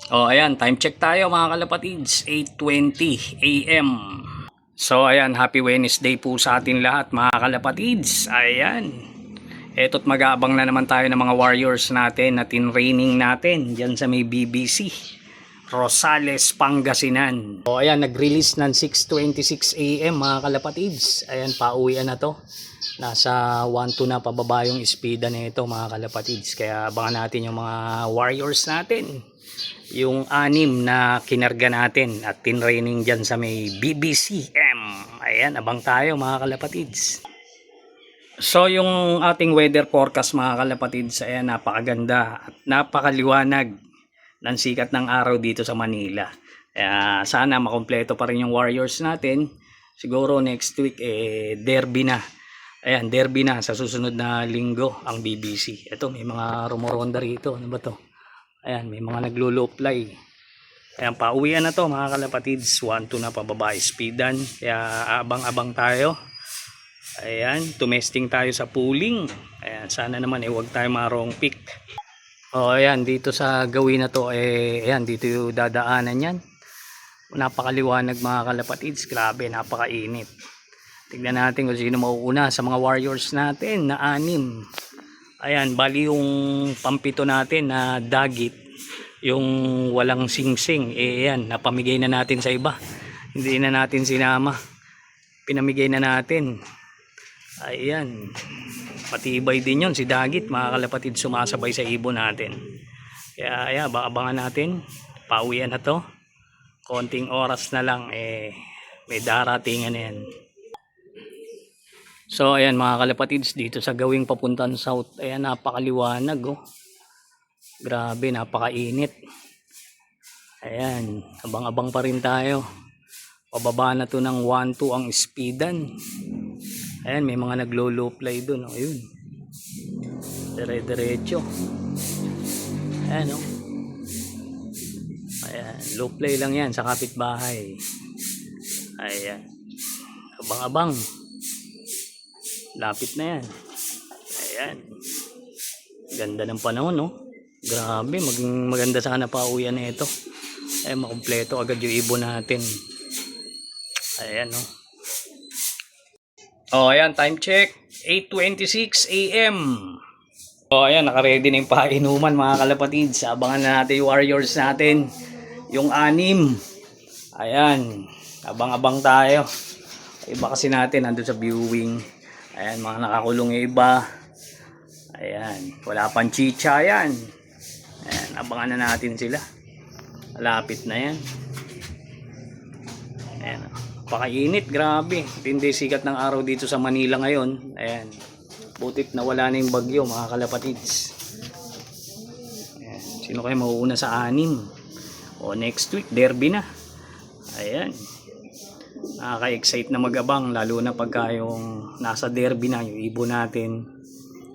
Ayan, time check tayo mga kalapatids, 8:20 AM. So ayan, happy Wednesday po sa atin lahat mga kalapatids. Ayan, eto't mag-aabang na naman tayo ng mga warriors natin na tinraining natin dyan sa may BBC Rosales, Pangasinan. So ayan, nag-release ng 6:26 AM mga kalapatids. Ayan, pauwian na to. Nasa 1-2 na pababa yung speeda na ito mga kalapatids. Kaya abangan natin yung mga warriors natin. Yung 6 na kinarga natin at tinraining dyan sa may BBCM. Ayan, abang tayo mga kalapatids. So yung ating weather forecast mga kalapatids, ayan, napakaganda at napakaliwanag ng sikat ng araw dito sa Manila. Kaya sana makompleto pa rin yung warriors natin. Siguro next week derby na. Ayan, derby na sa susunod na linggo ang BBC. Ito, may mga rumoronda rito. Ano ba to? Ayan, may mga naglo-low-fly. Ayan, pauwian na to mga kalapatids. 1-2 na pababa speedan. Kaya abang-abang tayo. Ayan, tumesting tayo sa pooling. Ayan, sana naman huwag tayo marong pick. Ayan, dito sa gawin na to, ayan, dito yung dadaanan yan. Napakaliwanag mga kalapatids. Grabe, napakainit. Tignan natin kung sino mauuna sa mga warriors natin na 6. Ayan, bali yung pampito natin na dagit, yung walang singsing, ayan, napamigay na natin sa iba. Hindi na natin sinama. Pinamigay na natin. Ayan. Patibay din yun si dagit, mga kalapatid, sumasabay sa ibon natin. Kaya ayan, abangan natin. Pauwian na to. Konting oras na lang, may daratingan na yan. So ayan mga kalapatids, dito sa gawing papuntang south, ayan, napakaliwanag oh. Grabe, napakainit. Ayan, abang-abang pa rin tayo. Pababa na to ng 1-2 ang speedan. Ayan, may mga naglo-low fly dun oh. Ayun, dire-diretso. Ayan oh. Ayan, low fly lang yan sa kapitbahay. Ayan, abang-abang. Lapit na yan. Ayan. Ganda ng panahon, no? Grabe, maganda sana pa uwian na ito. Ay, makumpleto agad yung ibon natin. Ayan, no? Ayan, time check. 8:26 AM. Ayan, nakaready na yung painuman mga kalapatids. Abangan na natin yung warriors natin. Yung 6. Ayan. Abang-abang tayo. Iba kasi natin nandun sa viewing. Ayan, mga nakakulong yung iba. Ayan, wala pang chicha yan. Ayan, abangan na natin sila. Malapit na yan. Ayan, pakainit, grabe. Tindi sikat ng araw dito sa Manila ngayon. Ayan, butit na wala na yung bagyo mga kalapatids. Ayan, sino kayo mauuna sa 6? O next week, derby na. Ayan. Nakaka-excite na magabang, lalo na pagka yung nasa derby na yung ibon natin.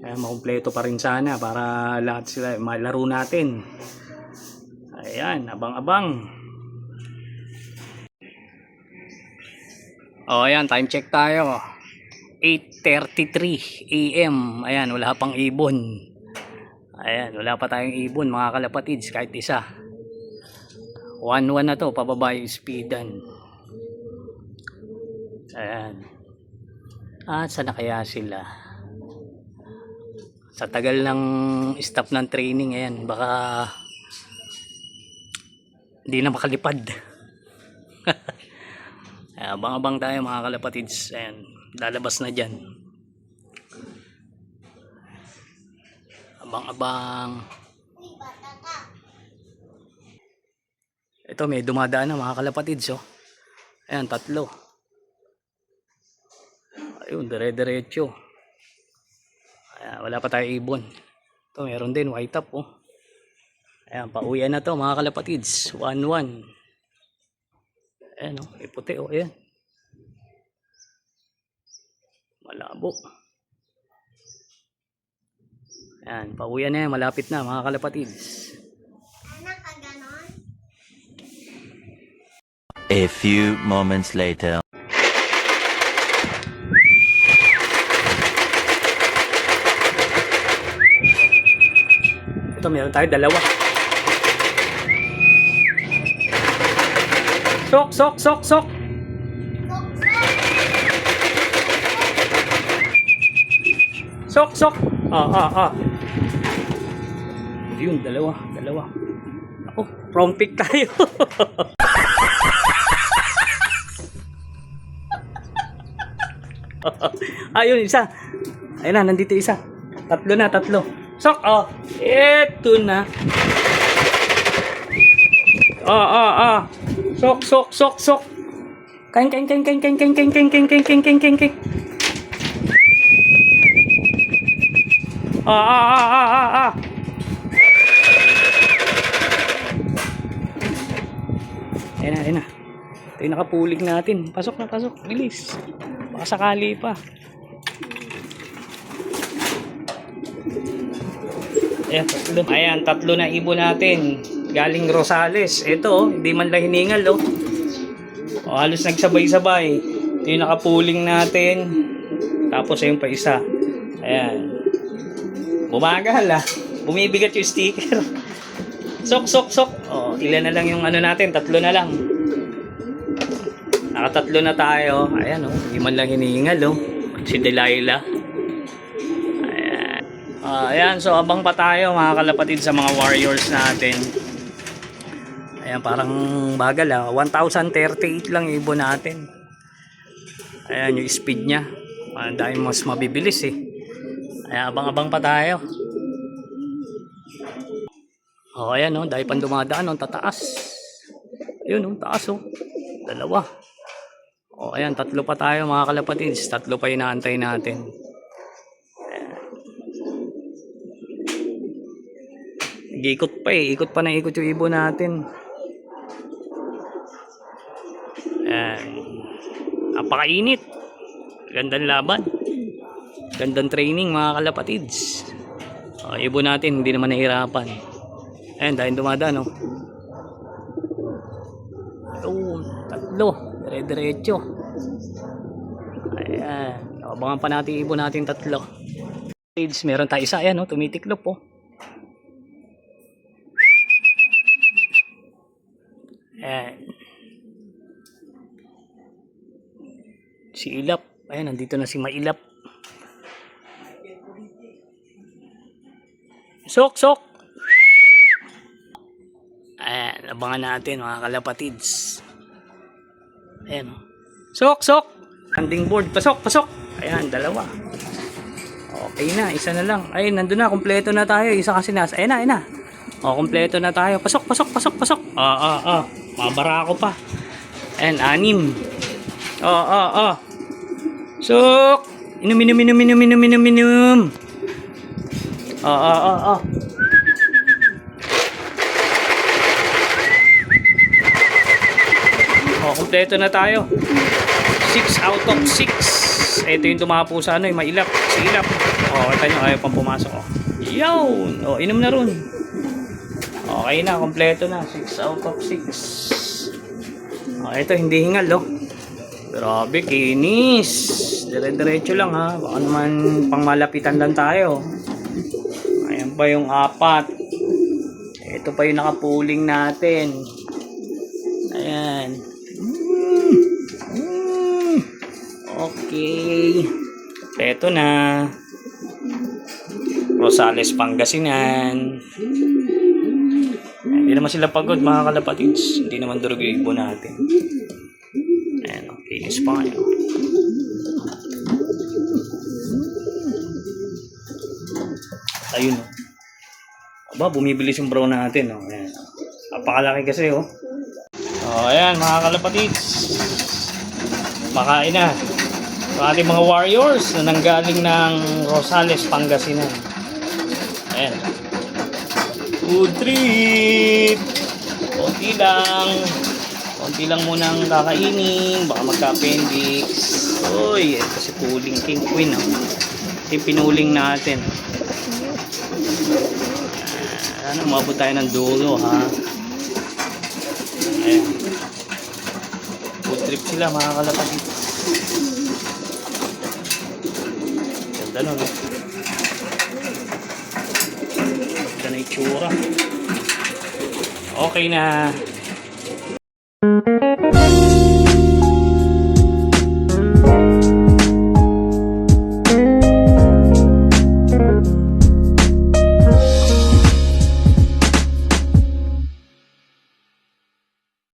Kaya makumpleto pa rin sana para lahat sila malaro natin. Ayan, abang-abang. Ayan, time check tayo. 8:33 AM. Ayan, wala pang ibon. Ayan, wala pa tayong ibon mga kalapatids, kahit isa. 1-1 na to, pababa yung speedan. Ayan. Saan na kaya sila? Sa tagal ng stop ng training, ayan, baka hindi na makalipad. Abang-abang tayo mga kalapatids. Ayan, lalabas na dyan. Abang-abang. Ito, may dumadaan na mga kalapatids oh. Ayan, 3. Ayun, dire-diretso. Wala pa tayo ibon. Ito, meron din white top oh. Ayan, pauwian na to mga kalapatids. 1-1. Ayan oh, iputi oh, ayan. Malabo. Ayan, pauwian na yan, malapit na mga kalapatids. A few moments later. Ito, meron tayo 2. Sok, sok, sok, sok. Sok, sok. Yun, dalawa. Ako, prom pick tayo. Ayun, isa. Ayun na, nandito isa. Tatlo. Sok, eto na. Sok. Kain. Ayun na. Ito yung nakapulig natin. Pasok na. Bilis. Baka sakali pa. Ayan, tatlo na ibon natin. Galing Rosales. Ito, hindi man lang hiningal, halos nagsabay-sabay. Ito yung nakapuling natin. Tapos ayun pa isa. Ayan. Bumagal, bumibigat yung sticker. Sok. Ilan na lang yung ano natin? Tatlo na lang. Nakatatlo na tayo. Ayan, hindi man lang hiningal, si Delilah. Ayan, so abang pa tayo mga kalapatid sa mga warriors natin. Ayan, parang bagal 1,038 lang yung ibon natin. Ayan yung speed nya. Dahil mas mabibilis Ayan, abang-abang pa tayo. Ayan dahil pang dumadaan tataas. Ayun taas dalawa. Ayan, tatlo pa tayo mga kalapatids. Tatlo pa inaantay natin. Ikot pa yung ibon natin. Ayan. Napakainit. Gandang laban. Gandang training mga kalapatids. Ibon natin hindi naman nahirapan. Ayan, dahil dumadaan tatlo. Dire-diretso. Ayan. Abangan pa natin ibon natin tatlo. Meron tayo isa. Ayan tumitiklop Ayan. Si Ilap. Ayan, nandito na si Mailap. Sok. Ayan, abangan natin mga kalapatids. Ayan. Sok. Landing board. Pasok. Ayan, dalawa. Okay na, isa na lang. Ayun, nandun na. Kompleto na tayo. Isa kasi nasa. Ayan na. Kompleto na tayo. Pasok. Mabara ako pa. Ayan, 6. Sok. Inom. Kompleto na tayo. 6 out of 6. Ito yung tumapo sa yung Mailap. Si Ilap. Kita nyo, ayaw pang pumasok. Yun. Inom na ron. Okay na, kompleto na. 6 out of 6. Ito, hindi hingal, Grabe, kinis. Dire-diretso lang, Baka naman pang malapitan lang tayo. Ayan pa yung 4. Ito pa yung nakapuling natin. Ayan. Okay. Ito na. Rosales, Pangasinan. Hindi naman sila pagod mga kalapatids. Hindi naman durog yung ibon natin. Ayan, kinis pa nga. Ayun. Bumibilis yung brown natin. Ayan. Napakalaki kasi ayan mga kalapatids. Makain na. Ang ating mga warriors na nanggaling ng Rosales, Pangasinan. Ayan. Food trip. Konti lang munang kakainin. Baka magka-appendix. Uy, ito si Puling King Queen. Ito yung pinuling natin. Umabot tayo ng dulo, Ayan. Food trip sila mga kalapatid. Ganda Ganda na itsura. Okay na.